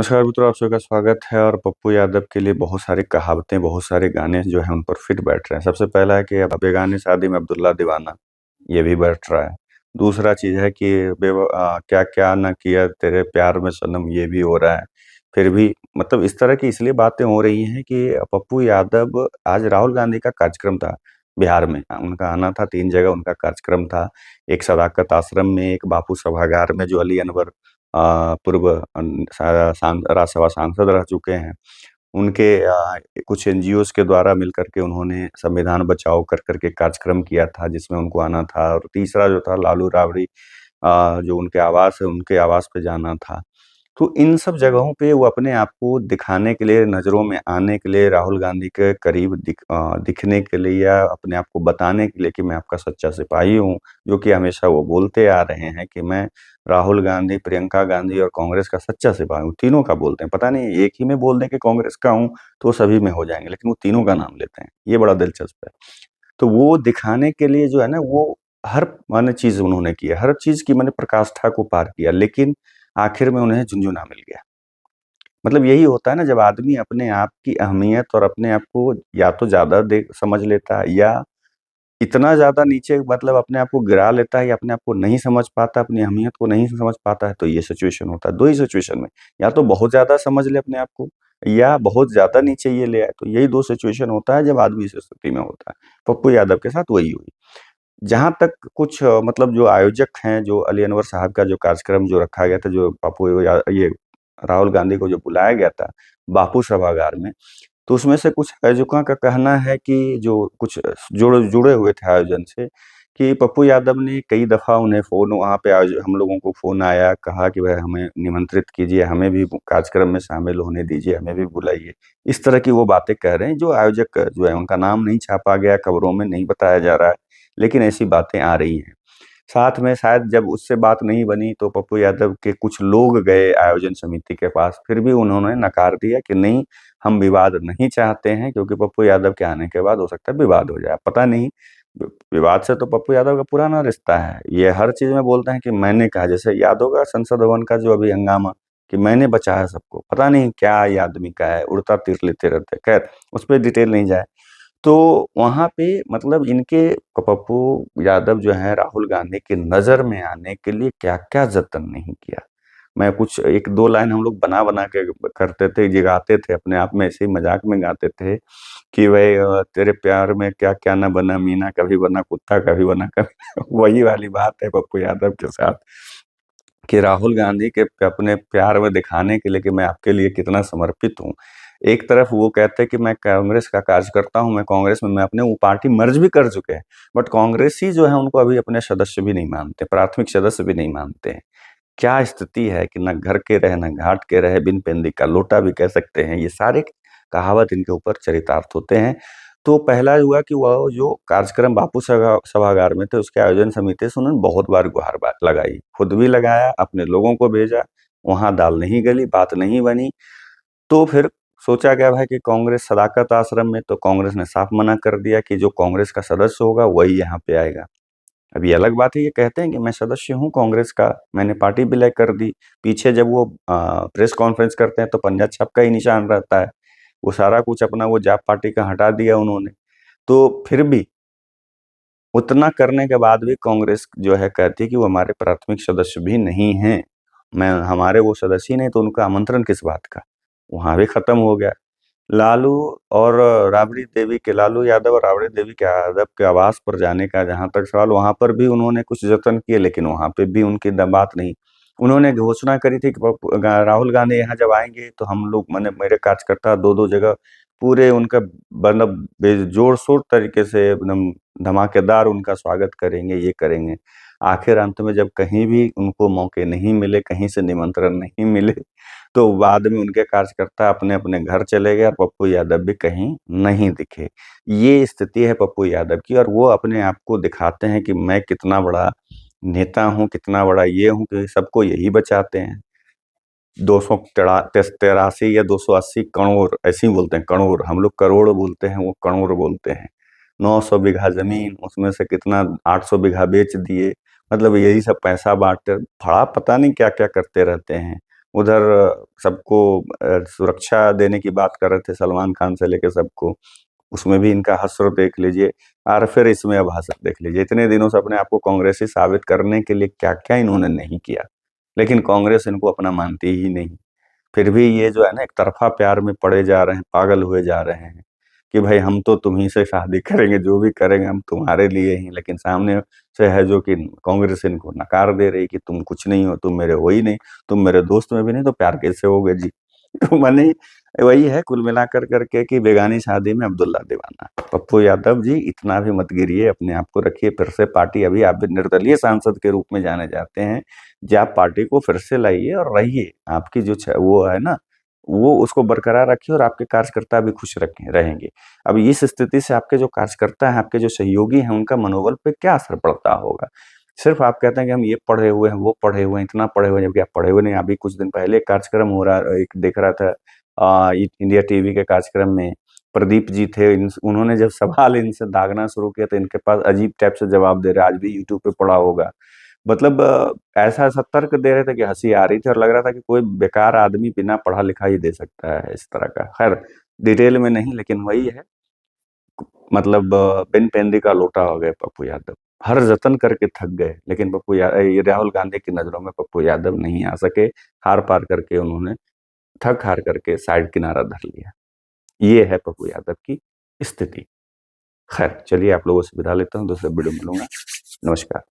नमस्कार मित्रों, आप सभी का स्वागत है। और पप्पू यादव के लिए बहुत सारी कहावतें, बहुत सारे गाने जो हैं उन पर फिट बैठ रहे हैं। सबसे पहला है कि अब बेगानी शादी में अब्दुल्ला दीवाना, ये भी बैठ रहा है। दूसरा चीज़ है कि क्या क्या ना किया तेरे प्यार में सनम, ये भी हो रहा है। फिर भी मतलब इस तरह की इसलिए बातें हो रही हैं कि पप्पू यादव, आज राहुल गांधी का कार्यक्रम था बिहार में, उनका आना था, 3 जगह उनका कार्यक्रम था। एक सदाकत आश्रम में, एक बापू सभागार में जो अली अनवर पूर्व राज्यसभा सांसद रह चुके हैं, उनके कुछ एनजीओज के द्वारा मिलकर के उन्होंने संविधान बचाओ कर करके कार्यक्रम किया था, जिसमें उनको आना था। और तीसरा जो था लालू राबड़ी, जो उनके आवास है, उनके आवास पे जाना था। तो इन सब जगहों पे वो अपने आप को दिखाने के लिए, नज़रों में आने के लिए, राहुल गांधी के करीब दिखने के लिए, या अपने आप को बताने के लिए कि मैं आपका सच्चा सिपाही हूँ, जो कि हमेशा वो बोलते आ रहे हैं कि मैं राहुल गांधी, प्रियंका गांधी और कांग्रेस का सच्चा सिपाही हूँ। तीनों का बोलते हैं, पता नहीं एक ही में बोल दें कि कांग्रेस का हूँ तो सभी में हो जाएंगे, लेकिन वो तीनों का नाम लेते हैं। ये बड़ा दिलचस्प है। तो वो दिखाने के लिए जो है ना, वो हर माने चीज उन्होंने की है, हर चीज की मैंने प्रकाष्ठा को पार किया, लेकिन आखिर में उन्हें झुनझुना मिल गया। मतलब यही होता है ना, जब आदमी अपने आप की अहमियत और अपने आप को या तो ज्यादा देख समझ लेता है, या इतना ज्यादा नीचे मतलब अपने आप को गिरा लेता है, या अपने आप को नहीं समझ पाता, अपनी अहमियत को नहीं समझ पाता है। तो ये सिचुएशन होता है, दो ही सिचुएशन में, या तो बहुत ज्यादा समझ ले अपने आप को, या बहुत ज्यादा नीचे ये ले आए। तो यही दो सिचुएशन होता है जब आदमी इस स्थिति में होता है। पप्पू यादव के साथ वही हुई। जहां तक कुछ मतलब जो आयोजक हैं, जो अली अनवर साहब का जो कार्यक्रम जो रखा गया था, जो ये राहुल गांधी को जो बुलाया गया था बापू सभागार में, तो उसमें से कुछ आयोजकों का कहना है कि जो कुछ जुड़े जुड़े हुए थे आयोजन से, कि पप्पू यादव ने कई दफा उन्हें फोन, वहां पे हम लोगों को फोन आया, कहा कि भाई हमें निमंत्रित कीजिए, हमें भी कार्यक्रम में शामिल होने दीजिए, हमें भी बुलाइए। इस तरह की वो बातें कह रहे हैं। जो आयोजक जो है, उनका नाम नहीं छापा गया, खबरों में नहीं बताया जा रहा है, लेकिन ऐसी बातें आ रही हैं। साथ में शायद जब उससे बात नहीं बनी, तो पप्पू यादव के कुछ लोग गए आयोजन समिति के पास, फिर भी उन्होंने नकार दिया कि नहीं, हम विवाद नहीं चाहते हैं, क्योंकि पप्पू यादव के आने के बाद हो सकता है विवाद हो जाए। पता नहीं, विवाद से तो पप्पू यादव का पुराना रिश्ता है। ये हर चीज में बोलते हैं कि मैंने कहा, जैसे याद होगा संसद भवन का जो अभी हंगामा, कि मैंने बचाया सबको, पता नहीं क्या ये आदमी का है, उड़ता तीर लेते रहते। खैर, उस पर डिटेल नहीं जाए। तो वहां पे मतलब इनके पप्पू यादव जो है, राहुल गांधी की नजर में आने के लिए क्या क्या जतन नहीं किया। मैं कुछ एक दो लाइन हम लोग बना बना के करते थे, ये गाते थे अपने आप में, ऐसे ही मजाक में गाते थे कि भाई तेरे प्यार में क्या क्या ना बना मीना, कभी बना कुत्ता, कभी बना कभी वही वाली बात है पप्पू यादव के साथ, कि राहुल गांधी के अपने प्यार में दिखाने के लिए कि मैं आपके लिए कितना समर्पित हूँ। एक तरफ वो कहते हैं कि मैं कांग्रेस का कार्यकर्ता हूँ, मैं कांग्रेस में, मैं अपने वो पार्टी मर्ज भी कर चुके हैं, बट कांग्रेसी जो है उनको अभी अपने सदस्य भी नहीं मानते, प्राथमिक सदस्य भी नहीं मानते हैं। क्या स्थिति है कि न घर के रहे न घाट के रहे, बिन पेंदी का लोटा भी कह सकते हैं। ये सारे कहावत इनके ऊपर चरितार्थ होते हैं। तो पहला हुआ कि वह जो कार्यक्रम बापू सभागार में थे, उसके आयोजन समिति से उन्होंने बहुत बार गुहार बात लगाई, खुद भी लगाया, अपने लोगों को भेजा, वहां दाल नहीं गली, बात नहीं बनी। तो फिर सोचा गया भाई कि कांग्रेस सदाकत आश्रम में, तो कांग्रेस ने साफ मना कर दिया कि जो कांग्रेस का सदस्य होगा वही यहाँ पे आएगा। अब ये अलग बात है, ये कहते हैं कि मैं सदस्य हूँ कांग्रेस का, मैंने पार्टी विलय कर दी। पीछे जब वो प्रेस कॉन्फ्रेंस करते हैं तो पंजा छाप का ही निशान रहता है। वो सारा कुछ अपना वो जाप पार्टी का हटा दिया उन्होंने। तो फिर भी उतना करने के बाद भी कांग्रेस जो है कहती है कि वो हमारे प्राथमिक सदस्य भी नहीं हैं। मैं हमारे वो सदस्य ही नहीं, तो उनका आमंत्रण किस बात का। वहां भी खत्म हो गया। लालू और राबड़ी देवी के, लालू यादव और राबड़ी देवी के यादव के आवास पर जाने का जहां तक सवाल, वहां पर भी उन्होंने कुछ जतन किए, लेकिन वहां पे भी उनकी बात नहीं। उन्होंने घोषणा करी थी कि राहुल गांधी यहाँ जब आएंगे तो हम लोग, मैंने मेरे कार्यकर्ता दो दो जगह पूरे उनका मतलब बेजोड़ शोर तरीके से एकदम धमाकेदार उनका स्वागत करेंगे, ये करेंगे। आखिर अंत में जब कहीं भी उनको मौके नहीं मिले, कहीं से निमंत्रण नहीं मिले, तो बाद में उनके कार्यकर्ता अपने अपने घर चले गए और पप्पू यादव भी कहीं नहीं दिखे। ये स्थिति है पप्पू यादव की, और वो अपने आप को दिखाते हैं कि मैं कितना बड़ा नेता हूँ, कितना बड़ा ये हूँ, कि सबको यही बचाते हैं। 283 या 280 करोड़ ऐसे ही बोलते हैं, करोड़, हम लोग करोड़ बोलते हैं, वो करोड़ बोलते हैं। 900 बीघा जमीन, उसमें से कितना 800 बीघा बेच दिए, मतलब यही सब पैसा बांटते, फड़ा पता नहीं क्या क्या करते रहते हैं। उधर सबको सुरक्षा देने की बात कर रहे थे, सलमान खान से लेके सबको। उसमें भी इनका हश्र देख लीजिए, और फिर इसमें अब हश्र देख लीजिए। इतने दिनों से अपने आप को कांग्रेसी साबित करने के लिए क्या क्या इन्होंने नहीं किया, लेकिन कांग्रेस इनको अपना मानती ही नहीं। फिर भी ये जो है ना, एक तरफा प्यार में पड़े जा रहे हैं, पागल हुए जा रहे हैं कि भाई हम तो तुम्ही से शादी करेंगे, जो भी करेंगे हम तुम्हारे लिए ही। लेकिन सामने से है जो कि कांग्रेस इनको नकार दे रही कि तुम कुछ नहीं हो, तुम मेरे हो ही नहीं, तुम मेरे दोस्त में भी नहीं, तो प्यार कैसे होगे जी। तो माने वही है कुल मिलाकर करके कि बेगानी शादी में अब्दुल्ला दीवाना। पप्पू यादव जी, इतना भी मत गिरिए, अपने आप को रखिए फिर से पार्टी, अभी आप भी निर्दलीय सांसद के रूप में जाने जाते हैं, जी आप पार्टी को फिर से लाइए और रहिए। आपकी जो वो है ना, वो उसको बरकरार रखिए और आपके कार्यकर्ता भी खुश रखें रहेंगे। अब इस स्थिति से आपके जो कार्यकर्ता हैं, आपके जो सहयोगी हैं, उनका मनोबल पे क्या असर पड़ता होगा। सिर्फ आप कहते हैं कि हम ये पढ़े हुए हैं, वो पढ़े हुए हैं, इतना पढ़े हुए हैं, जबकि आप पढ़े हुए नहीं। अभी कुछ दिन पहले एक कार्यक्रम हो रहा, एक देख रहा था इंडिया टीवी के कार्यक्रम में प्रदीप जी थे। उन्होंने जब सवाल इनसे दागना शुरू किया तो इनके पास अजीब टाइप से जवाब दे रहे, आज भी यूट्यूब पे पड़ा होगा। मतलब ऐसा ऐसा तर्क दे रहे थे कि हंसी आ रही थी, और लग रहा था कि कोई बेकार आदमी बिना पढ़ा लिखा ही दे सकता है इस तरह का। खैर डिटेल में नहीं, लेकिन वही है, मतलब बिन पेंदी का लोटा हो गए पप्पू यादव। हर जतन करके थक गए, लेकिन ये राहुल गांधी की नजरों में पप्पू यादव नहीं आ सके। हार पार करके उन्होंने थक हार करके साइड किनारा धर लिया। ये है पप्पू यादव की स्थिति। खैर चलिए, आप लोगों से विदा लेता हूँ, दूसरे वीडियो में मिलूंगा। नमस्कार।